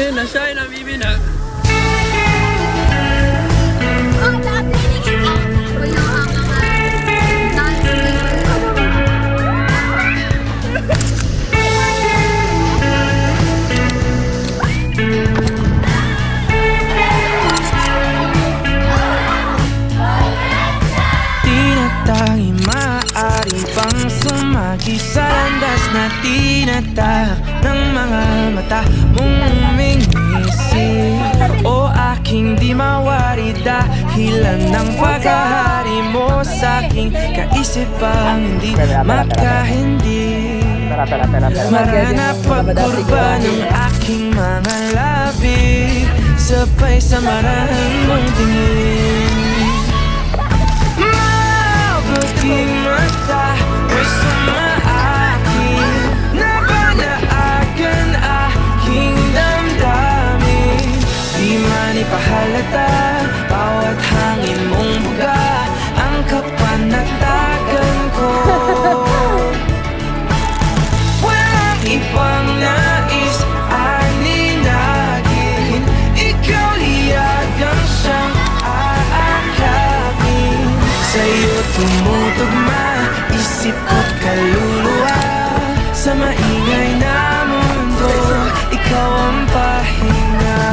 Yan na siya, nabibi na. Tinatanging maaari pang sumagi sa landas na tinatahak ng mga mata mong umingisi. O aking di mawari dahilan ng paghahari mo sa aking kaisipang hindi makahindi. Marana pagkurba ng aking mga labi, sabay sa marahan mong tingin. Mabuting mata, may sumaakin na banaagan aking damdamin. Di man ipahalata, bawat hangin mong buga ang kapanatagan ko. Walang ibang nais aninagin, ikaw liyagang siyang aakapin. Sa'yo tumutugma, isip ko't kaluluwa. Sa maingay na mundo, ikaw ang pahinga.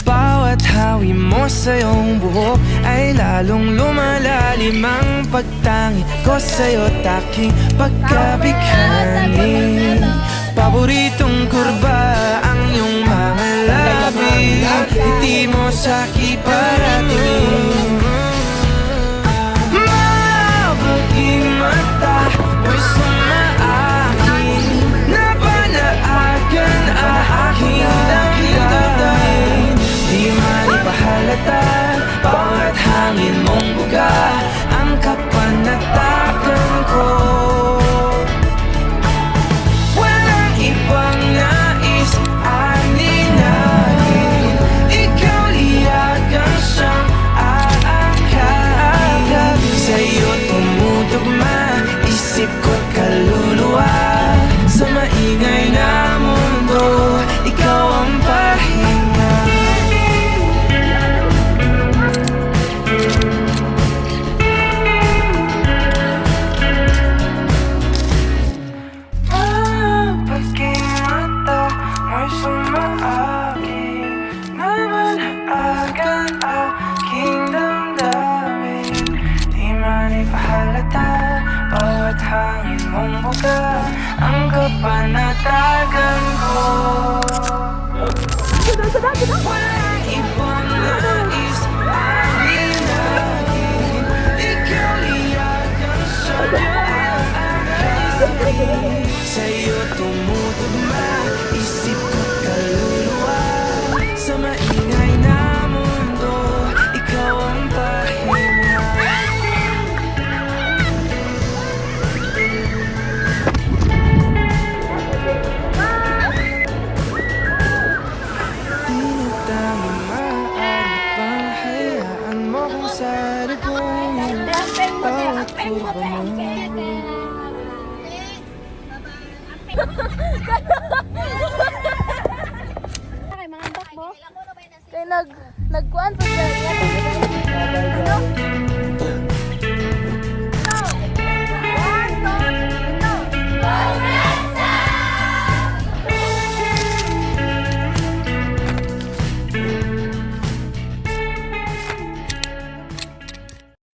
Bawat hawi mo sa iyong buhok ay lalong lumalalim ang pagtangi ko sa'yo, taking pagkabighani. Paboritong kurba ang iyong mga labi, hindi mo sa'ki paratingin. Mabuting mata, mo'y sumaakin na banaagan aking damdamin. Di man ipahalata, bawat hangin mong buga ang kapanatagan ko. Walang ibang nais aninagin, ikaw liyagang siyang aakapin. Sa'yo tumutugma, isip ko't kaluluwa. Sa maingay na mundo, ikaw ang pahinga. Pagking mata, may sumaakin na banaagan aking damdamin. Di man ipahalata, bawat hangin mong buga ang kapanatagan ko. Walang ibang nais aninagin, ikaw liyagang siyang aakapin. Sa'yo tumutugma, isip ko't kaluluwa. Sa maingay na mundo, ikaw ang pahinga. Tinatanging maaari pang hayaan mo kung saan kong bawat kurba mo. Kay mga takbo. Kay nagkuan pa siya. Ano?